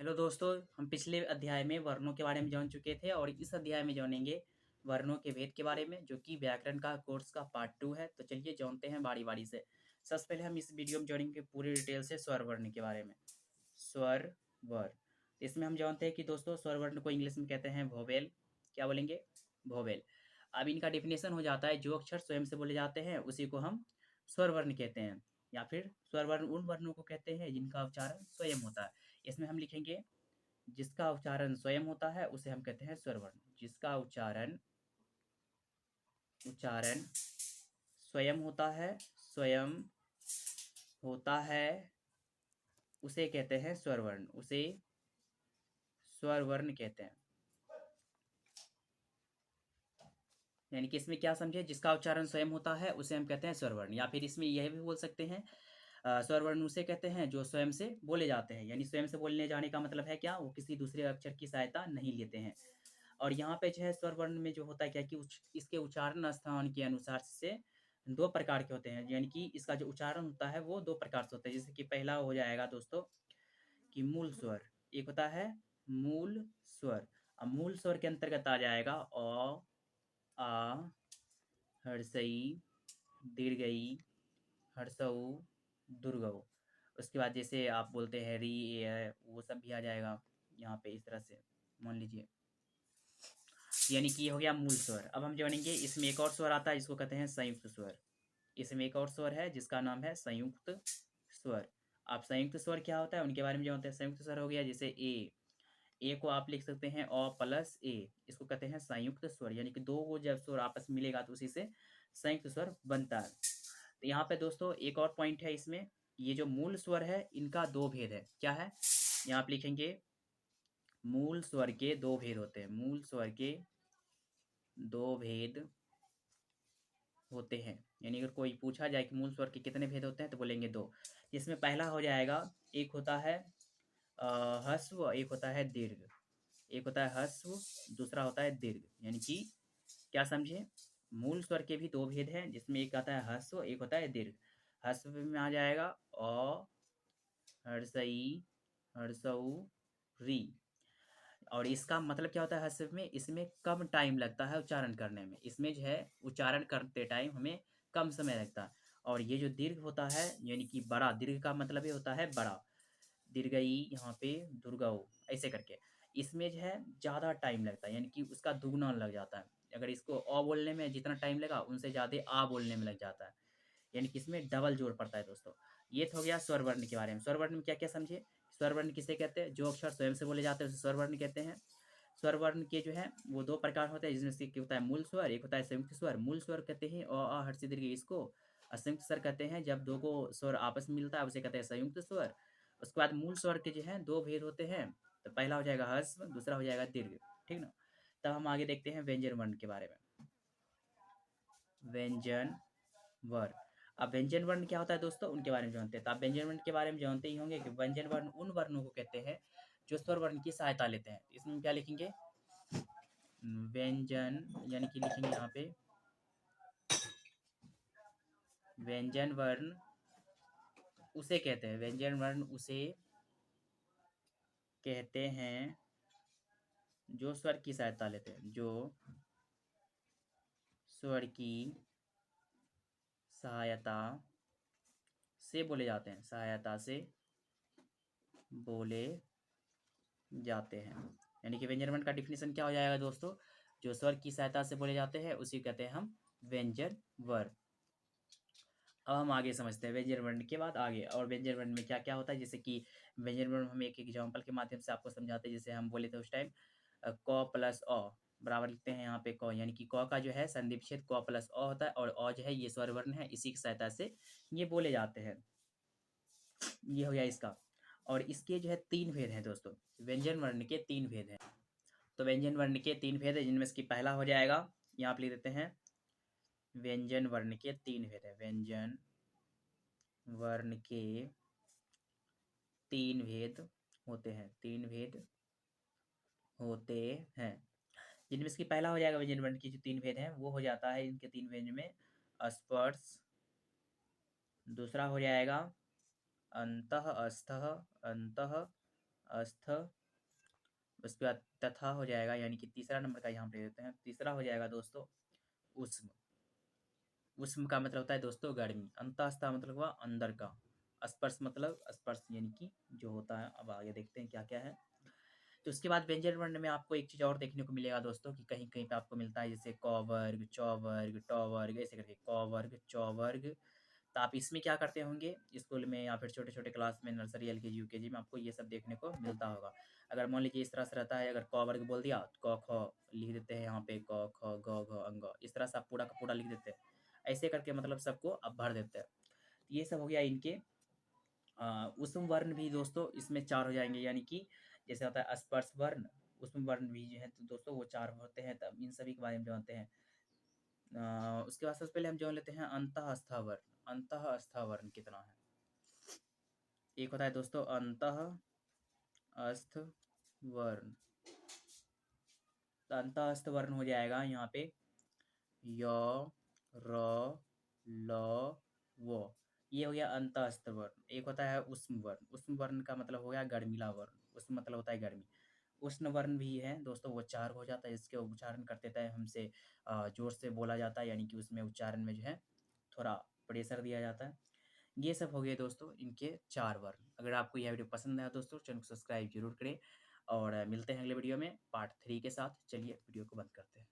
Hello दोस्तों, हम पिछले अध्याय में वर्णों के बारे में जान चुके थे और इस अध्याय में जानेंगे वर्णों के भेद के बारे में, जो कि व्याकरण का कोर्स का पार्ट 2 है। तो चलिए जानते हैं बारी-बारी से। सबसे पहले हम इस वीडियो में जानेंगे पूरी डिटेल से स्वर वर्ण के बारे में। स्वर वर्ण, इसमें हम जानते हैं कि दोस्तों स्वर वर्ण को इंग्लिश में कहते हैं वोवेल। क्या बोलेंगे? वोवेल। अब इनका डेफिनेशन हो जाता है, जो अक्षर स्वयं से बोले जाते हैं उसी को हम स्वर वर्ण कहते हैं, या फिर स्वर वर्ण उन वर्णों को कहते हैं जिनका उच्चारण स्वयं होता है। इसमें हम लिखेंगे, जिसका उच्चारण स्वयं होता है उसे हम कहते हैं स्वर वर्ण। जिसका उच्चारण उच्चारण स्वयं होता है, स्वयं होता है, उसे कहते हैं स्वर वर्ण, उसे स्वर वर्ण कहते हैं। यानी कि इसमें क्या समझे, जिसका उच्चारण स्वयं होता है उसे हम कहते हैं स्वर वर्ण, या फिर इसमें यह भी बोल सकते हैं स्वर वर्ण उसे कहते हैं जो स्वयं से बोले जाते हैं। यानी स्वयं से बोलने जाने का मतलब है क्या, वो किसी दूसरे अक्षर की सहायता नहीं लेते हैं। और यहाँ पे जो है स्वर वर्ण में जो होता है क्या कि इसके उच्चारण स्थान के अनुसार से दो प्रकार के होते हैं। यानी कि इसका जो उच्चारण होता है वो दो प्रकार से होता है। जैसे कि पहला हो जाएगा दोस्तों कि मूल स्वर, एक होता है मूल स्वर। अब मूल स्वर के अंतर्गत आ जाएगा अ, आ, हर्षई, दीर्घई, हर्षऊ, दुर्गऊ। उसके बाद जैसे आप बोलते हैं री, ए, वो सब भी आ जाएगा यहाँ पे इस तरह से, मान लीजिए। यानी कि ये हो गया मूल स्वर। अब हम जानेंगे इसमें एक और स्वर आता है जिसको कहते हैं संयुक्त स्वर। इसमें एक और स्वर है जिसका नाम है संयुक्त स्वर। आप संयुक्त स्वर क्या होता है उनके बारे में जानते हैं। संयुक्त स्वर हो गया जैसे ए को आप लिख सकते हैं अ प्लस ए, इसको कहते हैं संयुक्त स्वर। यानी कि दो को जब स्वर आपस में मिलेगा तो उसी से संयुक्त स्वर बनता है। तो यहाँ पे दोस्तों एक और पॉइंट है इसमें, ये जो मूल स्वर है इनका दो भेद है। क्या है? यहाँ आप लिखेंगे मूल स्वर के दो भेद होते हैं। मूल स्वर के दो भेद होते हैं। यानी अगर कोई पूछा जाए कि मूल स्वर के कितने भेद होते हैं तो बोलेंगे दो। जिसमें पहला हो जाएगा, एक होता है ह्रस्व, एक होता है दीर्घ। एक होता है ह्रस्व, दूसरा होता है दीर्घ। यानी कि क्या समझे, मूल स्वर के भी दो भेद हैं, जिसमें एक आता है ह्रस्व, एक होता है दीर्घ। ह्रस्व में आ जाएगा अ, हर्षई, हर्षऊ, री। और इसका मतलब क्या होता है ह्रस्व में, इसमें कम टाइम लगता है उच्चारण करने में। इसमें जो है उच्चारण करते टाइम हमें कम समय लगता है। और ये जो दीर्घ होता है यानी कि बड़ा, दीर्घ का मतलब ये होता है बड़ा। दीर्घई, यहाँ पे दुर्गऊ, ऐसे करके इसमें जो है ज़्यादा टाइम लगता है, यानी कि उसका दुगना लग जाता है। अगर इसको अ बोलने में जितना टाइम लगा उनसे ज़्यादा आ बोलने में लग जाता है। यानी कि इसमें डबल जोर पड़ता है दोस्तों। ये तो हो गया स्वर वर्ण के बारे में। स्वर वर्ण में क्या क्या समझे। स्वर वर्ण किसे कहते हैं, जो अक्षर स्वयं से बोले जाते हैं उसे स्वर वर्ण कहते हैं। स्वर वर्ण के जो है वो दो प्रकार होते हैं, जिसमें से एक होता है मूल स्वर, एक होता है संयुक्त स्वर। मूल स्वर कहते हैं अ आ हर्ष दीर्घ इसको। और संयुक्त स्वर कहते हैं जब दो को स्वर आपस में मिलता है उसे कहते हैं संयुक्त स्वर। उसके बाद मूल स्वर के जो है दो भेद होते हैं। तो पहला हो जाएगा ह्रस्व, दूसरा हो जाएगा दीर्घ। ठीक ना। तब हम आगे देखते हैं व्यंजन वर्ण के बारे में। व्यंजन वर्ण। अब व्यंजन वर्ण क्या होता है दोस्तों, उनके बारे में जानते हैं। तो आप व्यंजन वर्ण के बारे में जानते ही होंगे कि व्यंजन वर्ण उन वर्णों को कहते हैं जो स्वर वर्ण की सहायता लेते हैं। इसमें क्या लिखेंगे, व्यंजन, यानी कि लिखेंगे यहाँ पे व्यंजन वर्ण उसे कहते हैं, व्यंजन वर्ण उसे कहते हैं जो स्वर की सहायता लेते हैं, जो स्वर की सहायता से बोले जाते हैं, सहायता से बोले जाते हैं। यानी कि व्यंजन वर्ण का डिफिनेशन क्या हो जाएगा दोस्तों, जो स्वर की सहायता से बोले जाते हैं उसी कहते हैं हम व्यंजन वर्ण। अब हम आगे समझते हैं व्यंजन वर्ण के बाद आगे, और व्यंजन वर्ण में क्या क्या होता है। जैसे कि व्यंजन वर्ण हम एक एग्जाम्पल के माध्यम से आपको समझाते हैं। जैसे हम बोले थे उस टाइम क प्लस अ बराबर लिखते हैं यहाँ पे क, यानी कि क का जो है संधि विच्छेद क प्लस अ होता है, और अ जो है ये स्वर वर्ण है, इसी की सहायता से ये बोले जाते हैं। ये हो गया इसका। और इसके जो है तीन भेद हैं दोस्तों, व्यंजन वर्ण के तीन भेद हैं। तो व्यंजन वर्ण के तीन भेद है, जिनमें से कि पहला हो जाएगा, यहाँ आप लिख देते हैं व्यंजन वर्ण के तीन भेद है। व्यंजन वर्ण के तीन भेद होते हैं, तीन भेद होते हैं। जिनमें से कि पहला हो जाएगा व्यंजन वर्ण के जो तीन भेद हैं वो हो जाता है इनके तीन भेद में स्पर्श, दूसरा हो जाएगा अंतः अस्थः, अंतः अस्थ, उसके बाद तथा हो जाएगा, यानी कि तीसरा नंबर का यहाँ पे दे देते हैं। तीसरा हो जाएगा दोस्तों उष्म। उष्म का मतलब होता है दोस्तों गर्मी। अंतःस्थ मतलब हुआ अंदर का। स्पर्श मतलब स्पर्श यानी कि जो होता है। अब आगे देखते हैं क्या-क्या है। तो उसके बाद व्यंजन वर्ण में आपको एक चीज़ और देखने को मिलेगा दोस्तों कि कहीं-कहीं पे आपको मिलता है जैसे क वर्ग, च वर्ग, ट वर्ग ऐसे करके क वर्ग, च वर्ग। तो आप इसमें क्या करते होंगे स्कूल में या फिर छोटे-छोटे क्लास में नर्सरी, एलकेजी, यूकेजी में आपको ये सब देखने को मिलता होगा। अगर मान लीजिए इस तरह से रहता है, अगर क वर्ग बोल दिया तो क, ख लिख देते हैं यहाँ पे क, ख, ग, घ, अंग। इस तरह से आप पूरा का पूरा लिख देते हैं। ऐसे करके मतलब सबको आप भर देते हैं। ये सब हो गया इनके उसम वर्ण भी दोस्तों इसमें 4 हो जाएँगे, यानी कि जैसे होता है स्पर्श वर्ण, उसम वर्ण भी जो है तो दोस्तों वो 4 होते हैं। तब इन सभी के बारे में जानते हैं। उसके बाद सबसे पहले हम जान लेते हैं अंतःस्थ वर्ण। अंतःस्थ वर्ण कितना है? एक होता है दोस्तों अंतःस्थ वर्ण। तो अंतःस्थ वर्ण हो जाएगा यहाँ पे य, र, ल, व। ये हो गया अंतःस्थ वर्ण। एक होता है उष्म वर्ण। उष्म वर्ण का मतलब हो गया गर्मीला वर्ण। उष्म मतलब होता है गर्मी। उष्ण वर्ण भी है दोस्तों, वो 4 हो जाता है। इसके उच्चारण करते टाइम हमसे ज़ोर से बोला जाता है, यानी कि उसमें उच्चारण में जो है थोड़ा प्रेशर दिया जाता है। ये सब हो गए दोस्तों इनके 4 वर्ण। अगर आपको यह वीडियो पसंद आया दोस्तों, चैनल को सब्सक्राइब ज़रूर करें और मिलते हैं अगले वीडियो में पार्ट 3 के साथ। चलिए वीडियो को बंद करते हैं।